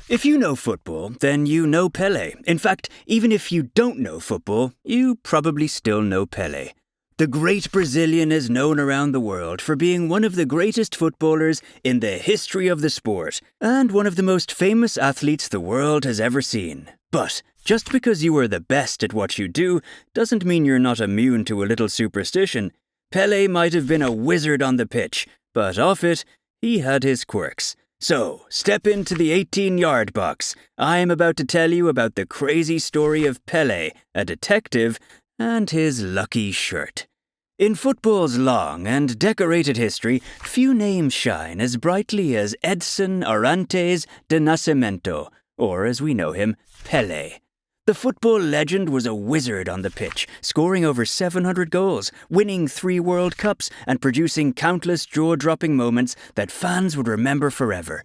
If you know football, then you know Pelé. In fact, even if you don't know football, you probably still know Pelé. The great Brazilian is known around the world for being one of the greatest footballers in the history of the sport, and one of the most famous athletes the world has ever seen. But just because you are the best at what you do doesn't mean you're not immune to a little superstition. Pelé might have been a wizard on the pitch, but off it, he had his quirks. So, step into the 18-yard box. I am about to tell you about the crazy story of Pelé, a detective, and his lucky shirt. In football's long and decorated history, few names shine as brightly as Edson Arantes de Nascimento, or as we know him, Pelé. The football legend was a wizard on the pitch, scoring over 700 goals, winning 3 World Cups, and producing countless jaw-dropping moments that fans would remember forever.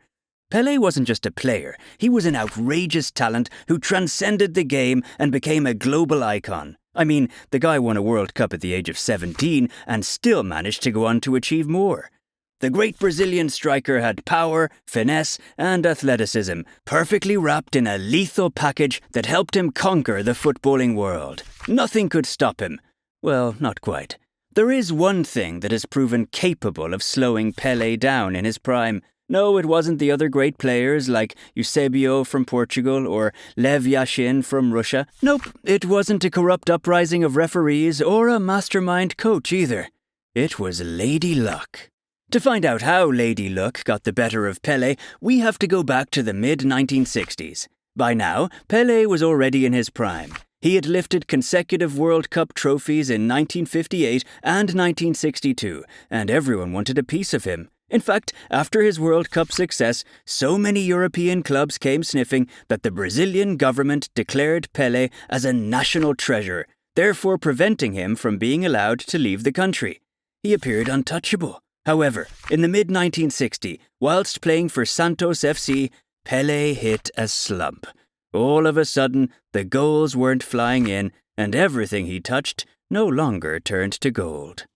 Pelé wasn't just a player, he was an outrageous talent who transcended the game and became a global icon. I mean, the guy won a World Cup at the age of 17 and still managed to go on to achieve more. The great Brazilian striker had power, finesse, and athleticism, perfectly wrapped in a lethal package that helped him conquer the footballing world. Nothing could stop him. Well, not quite. There is one thing that has proven capable of slowing Pelé down in his prime. No, it wasn't the other great players like Eusebio from Portugal or Lev Yashin from Russia. Nope, it wasn't a corrupt uprising of referees or a mastermind coach either. It was Lady Luck. To find out how Lady Luck got the better of Pelé, we have to go back to the mid-1960s. By now, Pelé was already in his prime. He had lifted consecutive World Cup trophies in 1958 and 1962, and everyone wanted a piece of him. In fact, after his World Cup success, so many European clubs came sniffing that the Brazilian government declared Pelé as a national treasure, therefore preventing him from being allowed to leave the country. He appeared untouchable. However, in the mid-1960s, whilst playing for Santos FC, Pelé hit a slump. All of a sudden, the goals weren't flying in, and everything he touched no longer turned to gold.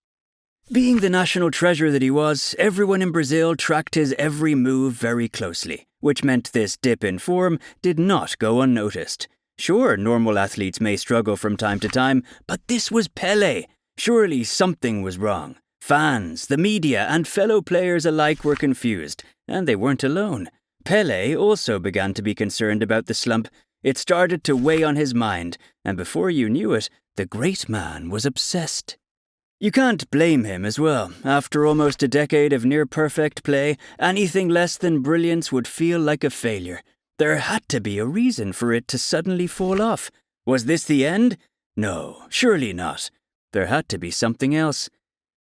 Being the national treasure that he was, everyone in Brazil tracked his every move very closely, which meant this dip in form did not go unnoticed. Sure, normal athletes may struggle from time to time, but this was Pelé. Surely something was wrong. Fans, the media, and fellow players alike were confused, and they weren't alone. Pelé also began to be concerned about the slump. It started to weigh on his mind, and before you knew it, the great man was obsessed. You can't blame him as well. After almost a decade of near-perfect play, anything less than brilliance would feel like a failure. There had to be a reason for it to suddenly fall off. Was this the end? No, surely not. There had to be something else.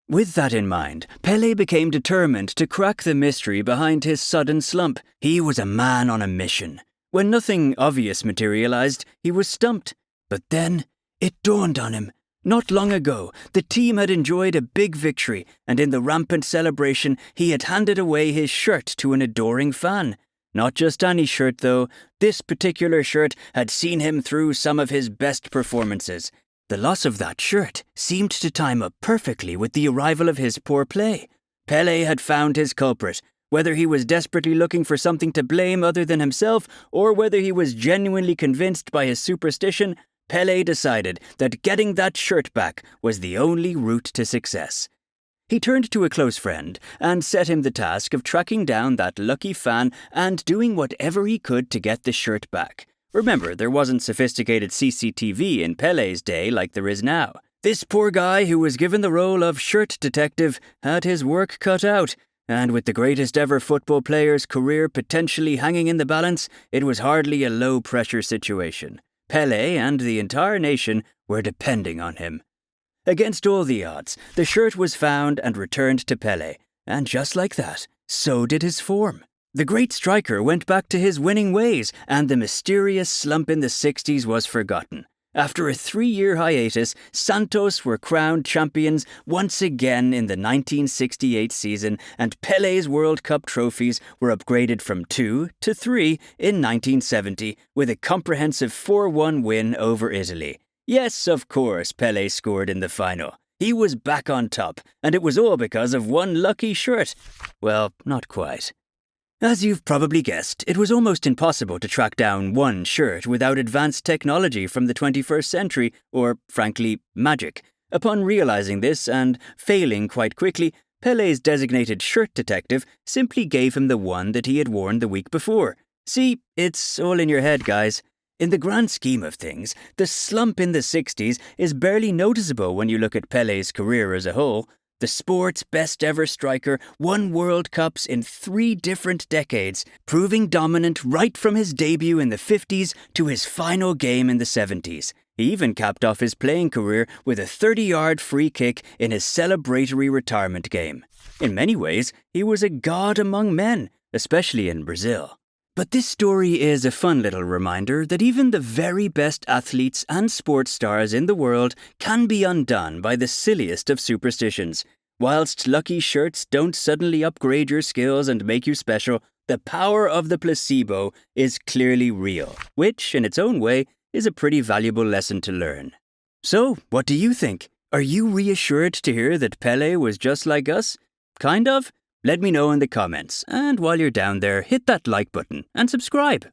With that in mind, Pelé became determined to crack the mystery behind his sudden slump. He was a man on a mission. When nothing obvious materialized, he was stumped. But then, it dawned on him. Not long ago, the team had enjoyed a big victory, and in the rampant celebration, he had handed away his shirt to an adoring fan. Not just any shirt, though. This particular shirt had seen him through some of his best performances. The loss of that shirt seemed to time up perfectly with the arrival of his poor play. Pelé had found his culprit. Whether he was desperately looking for something to blame other than himself, or whether he was genuinely convinced by his superstition, Pelé decided that getting that shirt back was the only route to success. He turned to a close friend and set him the task of tracking down that lucky fan and doing whatever he could to get the shirt back. Remember, there wasn't sophisticated CCTV in Pelé's day like there is now. This poor guy who was given the role of shirt detective had his work cut out, and with the greatest ever football player's career potentially hanging in the balance, it was hardly a low-pressure situation. Pelé and the entire nation were depending on him. Against all the odds, the shirt was found and returned to Pelé, and just like that, so did his form. The great striker went back to his winning ways, and the mysterious slump in the 60s was forgotten. After a 3-year hiatus, Santos were crowned champions once again in the 1968 season, and Pelé's World Cup trophies were upgraded from 2 to 3 in 1970 with a comprehensive 4-1 win over Italy. Yes, of course, Pelé scored in the final. He was back on top, and it was all because of one lucky shirt. Well, not quite. As you've probably guessed, it was almost impossible to track down one shirt without advanced technology from the 21st century, or, frankly, magic. Upon realizing this and failing quite quickly, Pelé's designated shirt detective simply gave him the one that he had worn the week before. See, it's all in your head, guys. In the grand scheme of things, the slump in the 60s is barely noticeable when you look at Pelé's career as a whole. The sport's best ever striker won World Cups in 3 different decades, proving dominant right from his debut in the 50s to his final game in the 70s. He even capped off his playing career with a 30-yard free kick in his celebratory retirement game. In many ways, he was a god among men, especially in Brazil. But this story is a fun little reminder that even the very best athletes and sports stars in the world can be undone by the silliest of superstitions. Whilst lucky shirts don't suddenly upgrade your skills and make you special, the power of the placebo is clearly real, which, in its own way, is a pretty valuable lesson to learn. So, what do you think? Are you reassured to hear that Pelé was just like us? Kind of? Let me know in the comments, and while you're down there, hit that like button and subscribe.